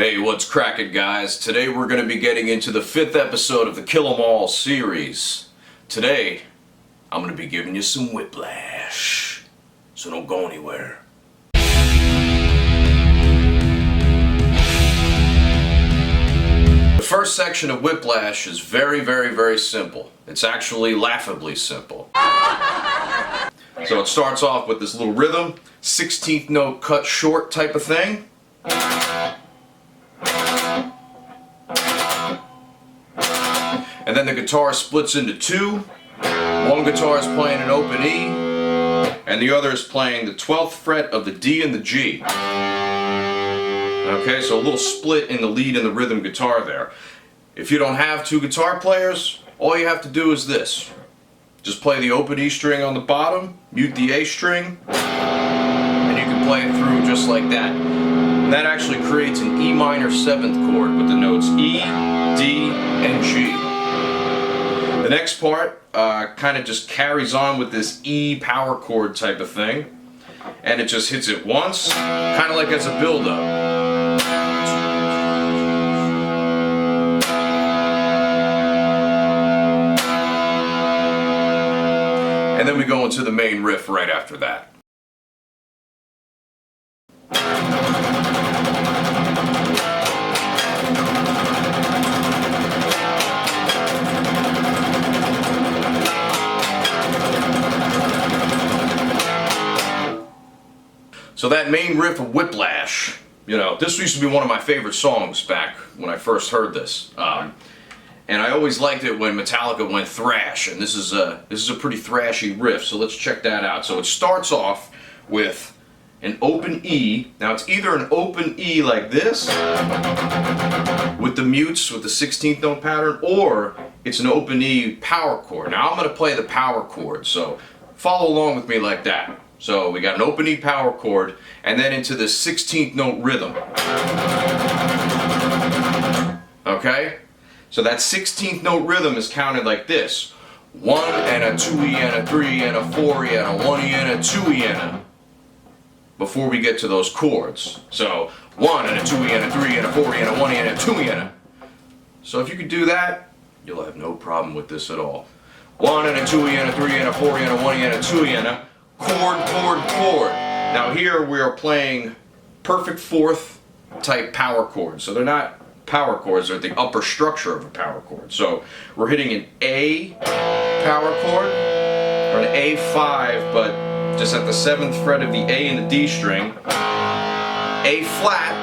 Hey, what's cracking, guys? Today we're going to be getting into the 5th episode of the Kill 'Em All series. Today, I'm going to be giving you some Whiplash, so don't go anywhere. The first section of Whiplash is very simple. It's actually laughably simple. So it starts off with this little rhythm, 16th note cut short type of thing. And then the guitar splits into two. One guitar is playing an open E, and the other is playing the 12th fret of the D and the G. Okay, so a little split in the lead and the rhythm guitar there. If you don't have two guitar players, all you have to do is this. Just play the open E string on the bottom, mute the A string, and you can play it through just like that. And that actually creates an E minor 7th chord with the notes E, D, and G. The next part kind of just carries on with this E power chord type of thing, and it just hits it once, kind of like as a build-up. And then we go into the main riff right after that. So that main riff of Whiplash, you know, this used to be one of my favorite songs back when I first heard this. And I always liked it when Metallica went thrash, and this is a pretty thrashy riff, so let's check that out. So it starts off with an open E. Now it's either an open E like this, with the mutes, with the 16th note pattern, or it's an open E power chord. Now I'm going to play the power chord, so follow along with me like that. So we got an open E power chord, and then into the 16th note rhythm. Okay? So that 16th note rhythm is counted like this. 1 and a 2 E and a 3 and a 4 E and a 1 E and a 2 E and a, before we get to those chords. So 1 and a 2 E and a 3 and a 4 E and a 1 E and a 2 E and a. So if you could do that, you'll have no problem with this at all. 1 and a 2 E and a 3 and a 4 E and a 1 E and a 2 E and a. Chord, chord, chord. Now here we are playing perfect fourth type power chords. So they're not power chords, they're the upper structure of a power chord. So we're hitting an A power chord, or an A5, but just at the 7th fret of the A and the D string. A flat,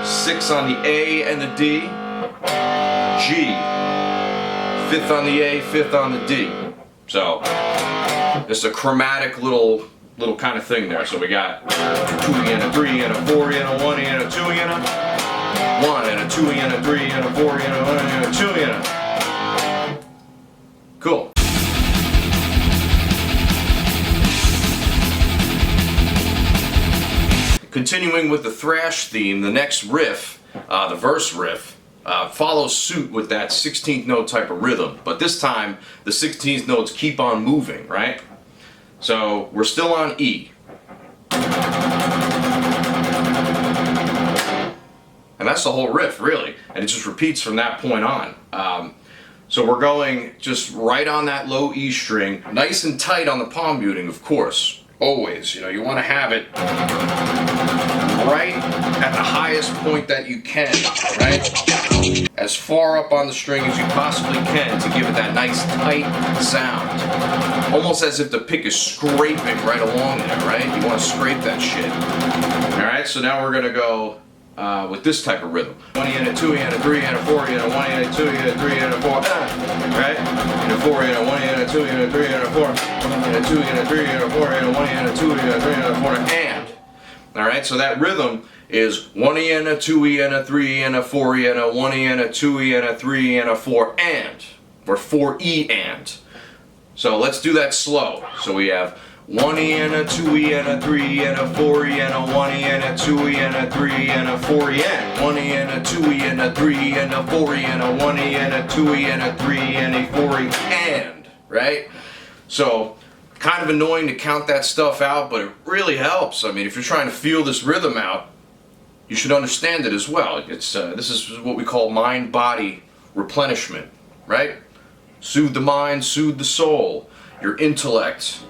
6 on the A and the D, G, 5th on the A, 5th on the D. So it's a chromatic little kind of thing there. So we got 2 E and a 3 and a 4 E and a 1 E and a 2 E and a 1 and a 2 E and a 3 and a 4 E and a 1 and a 2 E and a. Cool. Continuing with the thrash theme, the next riff, the verse riff, follows suit with that 16th note type of rhythm, but this time the 16th notes keep on moving, right? So we're still on E. And that's the whole riff, really, and it just repeats from that point on. So we're going just right on that low E string, nice and tight on the palm muting, of course, always. You know, you want to have it right at the highest point that you can, right? As far up on the string as you possibly can to give it that nice tight sound. Almost as if the pick is scraping right along there, right? You want to scrape that shit. Alright, so now we're going to go with this type of rhythm. 1 E and a 2 E and a 3 and a 4 E and a 1 E and a 2 E and a 3 and a 4, right? And a 4 E and a 1 E and a 2 E and a 3 and a 4, and a 2 E and a 3 and a 4 and a 1 E and a 2 E and a 3 and a 4, and. Alright, so that rhythm is 1 E and a 2 E and a 3 and a 4 E and a 1 E and a 2 E and a 3 and a 4 and. Or 4 E and. So let's do that slow. So we have 1 E and a 2 E and a 3 and a 4 E and a 1 E and a 2 E and a 3 and a 4 E and 1 E and a 2 E and a 3 and a 4 E and a 1 E and a 2 E and a 3 and a 4 E and, right? So kind of annoying to count that stuff out, but it really helps. I mean, if you're trying to feel this rhythm out, you should understand it as well. This is what we call mind-body replenishment, right? Soothe the mind, soothe the soul. Your intellect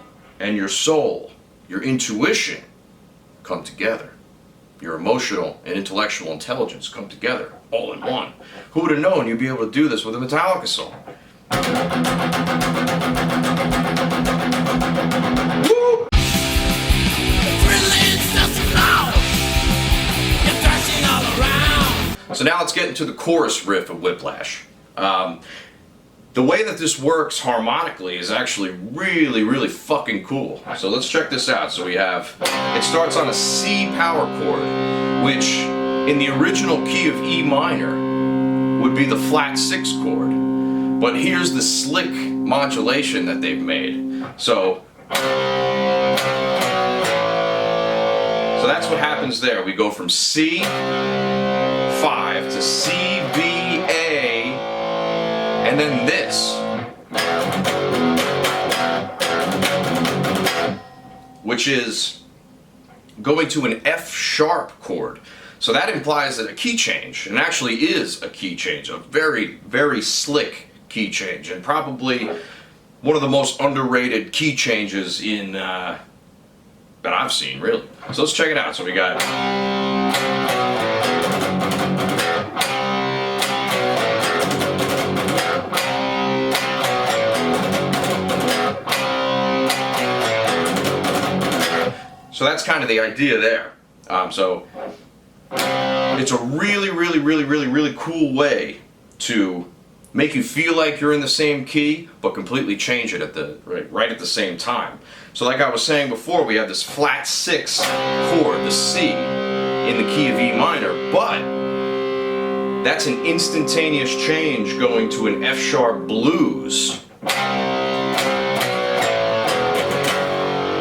and your soul, your intuition come together. Your emotional and intellectual intelligence come together, all in one. Who would have known you'd be able to do this with a Metallica song? Woo! So now let's get into the chorus riff of Whiplash. The way that this works harmonically is actually really, really fucking cool. So let's check this out. So we have, it starts on a C power chord, which in the original key of E minor would be the flat 6 chord. But here's the slick modulation that they've made. So that's what happens there. We go from C5 to C, B, A, and then this, which is going to an F sharp chord. So that implies that a key change, and actually is a key change, a very, very slick key change, and probably one of the most underrated key changes in that I've seen, really. So let's check it out. So we got so that's kind of the idea there. So it's a really, really, really, really, really cool way to make you feel like you're in the same key, but completely change it at the right at the same time. So like I was saying before, we have this flat 6 chord, the C, in the key of E minor, but that's an instantaneous change going to an F sharp blues.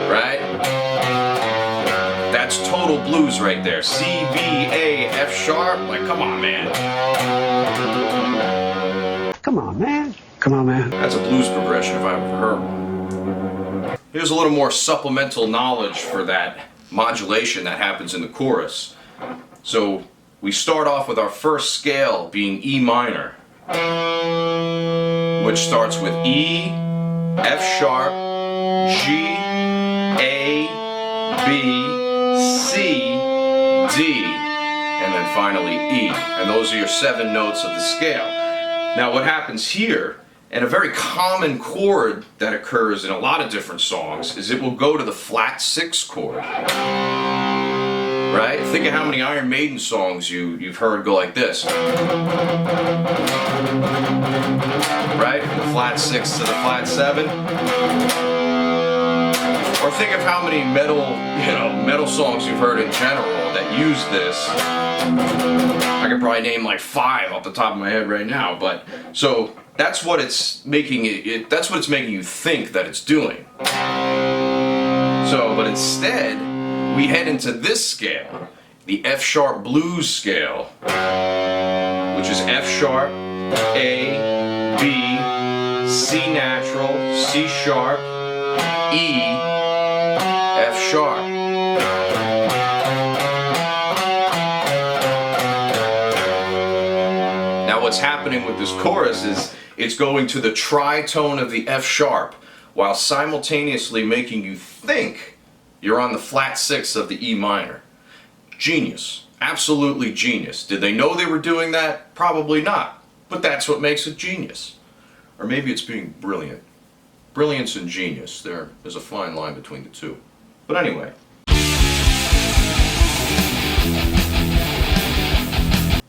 Right? That's total blues right there. C, B, A, F sharp. Like, come on, man. Come on, man. Come on, man. That's a blues progression if I've ever heard one. Here's a little more supplemental knowledge for that modulation that happens in the chorus. So we start off with our first scale being E minor, which starts with E, F sharp, G, A, B, C, D, and then finally E. And those are your 7 notes of the scale. Now what happens here, and a very common chord that occurs in a lot of different songs, is it will go to the flat 6 chord. Right? Think of how many Iron Maiden songs you've heard go like this. Right? From the flat 6 to the flat 7. Or think of how many metal songs you've heard in general that use this. I could probably name like 5 off the top of my head right now, but so that's what it's making that's what it's making you think that it's doing. So, but instead, we head into this scale, the F sharp blues scale, which is F sharp, A, B, C natural, C sharp, E, F sharp. Now what's happening with this chorus is it's going to the tritone of the F sharp while simultaneously making you think you're on the flat 6 of the E minor. Genius. Absolutely genius. Did they know they were doing that? Probably not. But that's what makes it genius. Or maybe it's being brilliant. Brilliance and genius. There's a fine line between the two. But anyway.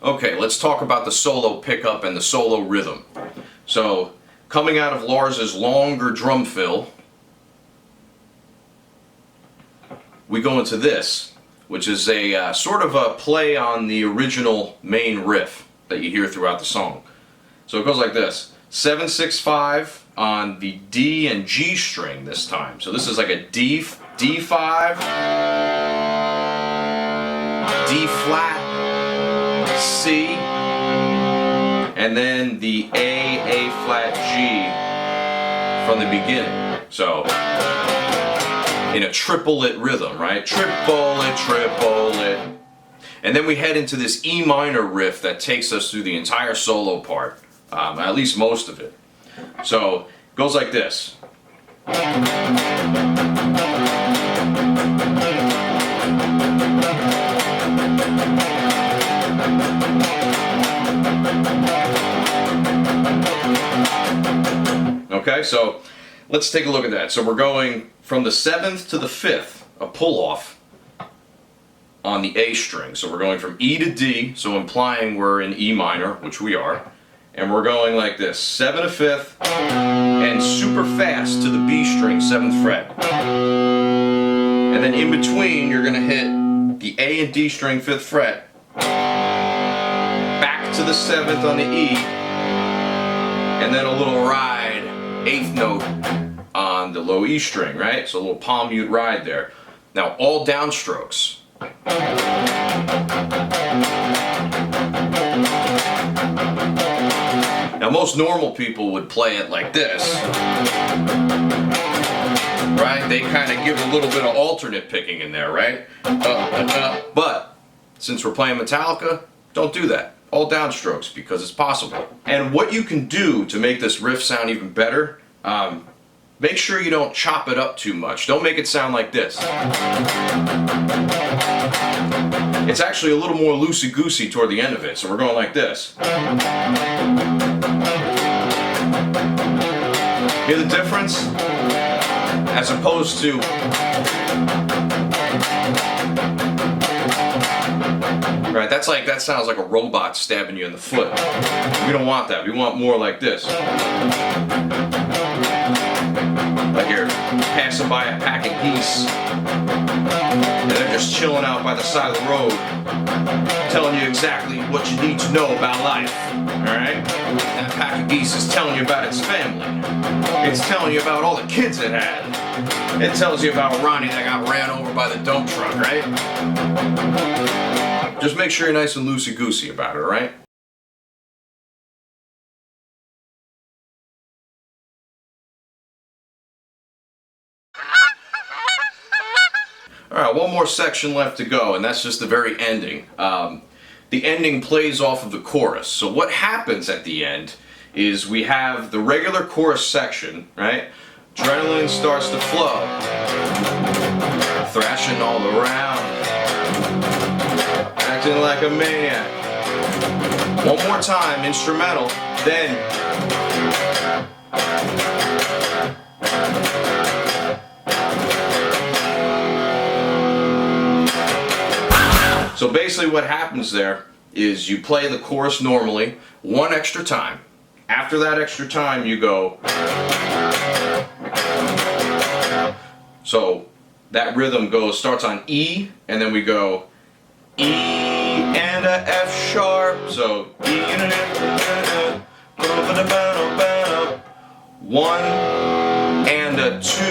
Okay, let's talk about the solo pickup and the solo rhythm. So, coming out of Lars's longer drum fill, we go into this, which is a sort of a play on the original main riff that you hear throughout the song. So it goes like this: 7-6-5 on the D and G string this time. So this is like a D5, D flat, C, and then the A flat, G from the beginning. So in a triplet rhythm, right? Triplet, triplet. And then we head into this E minor riff that takes us through the entire solo part, at least most of it. So it goes like this. Okay, so let's take a look at that. So we're going from the 7th to the 5th, a pull-off on the A string. So we're going from E to D, so implying we're in E minor, which we are. And we're going like this, 7 to 5th, and super fast to the B string, 7th fret. And then in between, you're gonna hit the A and D string, 5th fret, back to the 7th on the E, and then a little ride, 8th note on the low E string, right? So a little palm mute ride there. Now all downstrokes. Now most normal people would play it like this, right? They kind of give a little bit of alternate picking in there, right? Up and up. But since we're playing Metallica, don't do that. All downstrokes, because it's possible. And what you can do to make this riff sound even better, make sure you don't chop it up too much. Don't make it sound like this. It's actually a little more loosey-goosey toward the end of it, so we're going like this. Hear the difference? As opposed to... Right, that sounds like a robot stabbing you in the foot. We don't want that. We want more like this. Like you're passing by a pack of geese and they're just chilling out by the side of the road, telling you exactly what you need to know about life. Alright? That pack of geese is telling you about its family. It's telling you about all the kids it had. It tells you about Ronnie that got ran over by the dump truck, right? Just make sure you're nice and loosey-goosey about it, alright? Alright, one more section left to go, and that's just the very ending. The ending plays off of the chorus. So what happens at the end is we have the regular chorus section, right? Adrenaline starts to flow. Thrashing all around. Acting like a maniac. One more time, instrumental, then... So basically what happens there is you play the chorus normally, one extra time. After that extra time you go... So that rhythm starts on E, and then we go E and a F sharp. So E and an F, 1 and a 2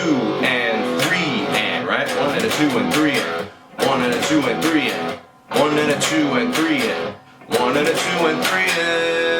and 3 and, right? 1 and a 2 and 3 and, 1 and a 2 and 3 and, 1 and a 2 and 3 and, 1 and a 2 and 3 and.